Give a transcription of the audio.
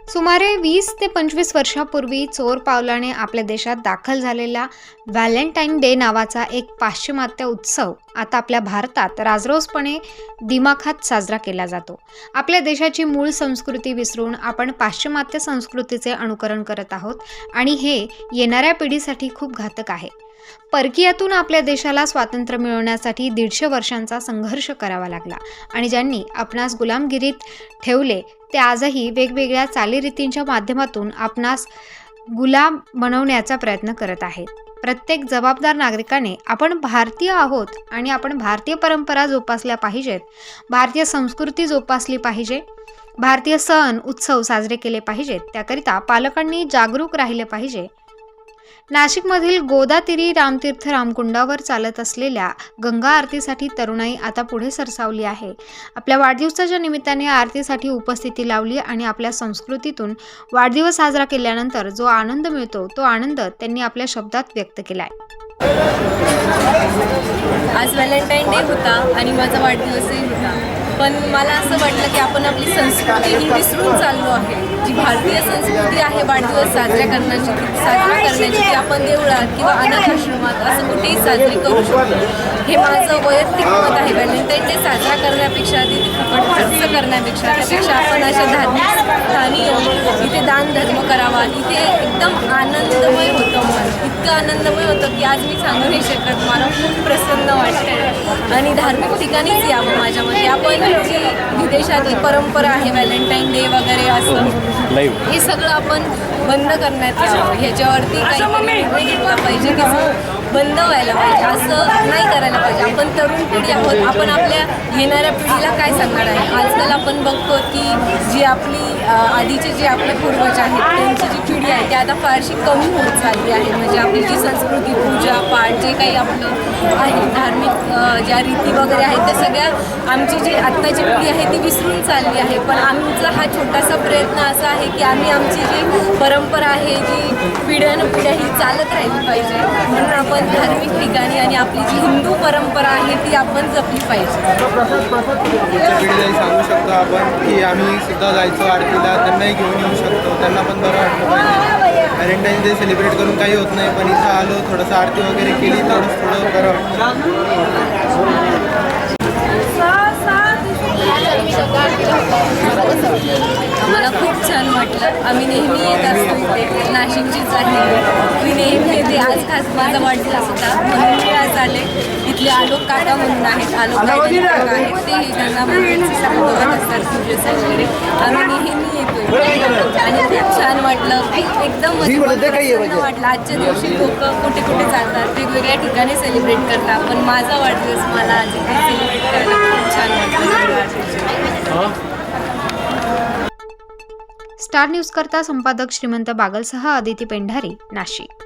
सुमारे 20 ते 25 वर्षापूर्वी चोर पावलाने आपल्या देशात दाखल झालेला व्हॅलेंटाईन डे नावाचा एक पाश्चिमात्य उत्सव आता आपल्या भारतात राजरोसपणे दिमाखात साजरा केला जातो. आपल्या देशाची मूळ संस्कृती विसरून आपण पाश्चिमात्य संस्कृतीचे अनुकरण करत आहोत आणि हे येणाऱ्या पिढीसाठी खूप घातक आहे. परकीयातून आपल्या देशाला स्वातंत्र्य मिळवण्यासाठी 150 वर्षांचा संघर्ष करावा लागला आणि ज्यांनी आपणास गुलामगिरीत ठेवले ते आजही वेगवेगळ्या चालीरीतींच्या माध्यमातून आपणास गुलाम बनवण्याचा प्रयत्न करत आहेत. प्रत्येक जबाबदार नागरिकाने आपण भारतीय आहोत आणि आपण भारतीय परंपरा जोपासल्या पाहिजेत, भारतीय संस्कृती जोपासली पाहिजे, भारतीय सण उत्सव साजरे केले पाहिजेत. त्याकरिता पालकांनी जागरूक राहिले पाहिजे. नाशिकमधील गोदातीरी रामतीर्थ रामकुंडावर चालत असलेल्या गंगा आरतीसाठी तरुणाई आता पुढे सरसावली आहे. आपल्या वाढदिवसाच्या निमित्ताने आरतीसाठी उपस्थिती लावली आणि आपल्या संस्कृतीतून वाढदिवस साजरा केल्यानंतर जो आनंद मिळतो तो आनंद त्यांनी आपल्या शब्दात व्यक्त केलाय. आज व्हॅलेंटाईन डे होता आणि माझा वाढदिवसही होता, पण मला असं वाटलं की आपण आपली संस्कृती ही विसरून चाललो आहे. जी भारतीय संस्कृती आहे वाढदिवस साजरा करण्याची ती आपण देवळात किंवा अनाथ आश्रमात असं कुठेही साजरी करू शकतो. हे माझं वैयक्तिक मत आहे. व्हॅलेंटाईन डे साजरा करण्यापेक्षा तिथे फुकट खर्च करण्यापेक्षा त्यापेक्षा आपण अशा धार्मिक ठिकाणी इथे दान धर्म करावा. इथे एकदम आनंदमय होतं मन, इतकं आनंदमय होतं की आज मी सांगू नाही शकत. मला खूप प्रसन्न वाटतं आणि धार्मिक ठिकाणीच यावं. माझ्या मते आपण जी विदेशात एक परंपरा आहे व्हॅलेंटाईन डे वगैरे असं हे सगळं आपण बंद करण्यात यावं. ह्याच्यावरती काहीतरी निर्णय घेतला पाहिजे की बंद व्हायला पाहिजे. असं नाही करायला पाहिजे. आपण तरुण पिढी आहोत, आपण आपल्या येणाऱ्या पिढीला काय सांगणार आहे. आजकाल आपण बघतो की जी आपली आधीचे जे आपले पूर्वज आहेत त्यांची जी पिढी आहे ती आता फारशी कमी होत चालली आहे. म्हणजे आपली जी संस्कृती पूजा पाठ जे काही आपलं आहे धार्मिक ज्या रीती वगैरे आहेत त्या सगळ्या आमची जी आत्ताची पिढी आहे ती विसरून चालली आहे. पण आमचा हा छोटासा प्रयत्न असा आहे की आम्ही आमची जी परंपरा आहे जी पिढ्यानपिढ्या ही चालत राहिली पाहिजे. म्हणून आपण धार्मिक ठिकाणी आणि आपली जी हिंदू परंपरा आहे ती आपण जपली पाहिजे. पिढीलाही सांगू शकतो आपण की आम्ही सुद्धा जायचो आरतीला, त्यांनाही घेऊन येऊ शकतो, त्यांना पण बरं वाटलं पाहिजे. व्हॅलेंटाईन डे सेलिब्रेट करून काही होत नाही, पण इथं आलो थोडंसं आरती वगैरे केली तर थोडं बरं वाटतं. मला खूप छान वाटलं. आम्ही नेहमी येत असतो इथे, नाशिकचीच आहे मी, नेहमी येते. आज खास माझा वाढदिवस होता म्हणून मी आज आले. इथले आलोक काका म्हणून आहेत, आलोक काका आहेत, तेही त्यांना मंदिरचे सांगत असतात पूजेचं वगैरे. आम्ही नेहमी येतो आणि खूप छान वाटलं. एकदम प्रसन्न वाटलं. आजच्या दिवशी लोक कुठे कुठे जातात, वेगवेगळ्या ठिकाणी सेलिब्रेट करतात, पण माझा वाढदिवस मला आज इथे सेलिब्रेट करायला खूप छान वाटलं. स्टार न्यूज करता संपादक श्रीमंत बागलसह अदिती पेंढारी, नाशिक.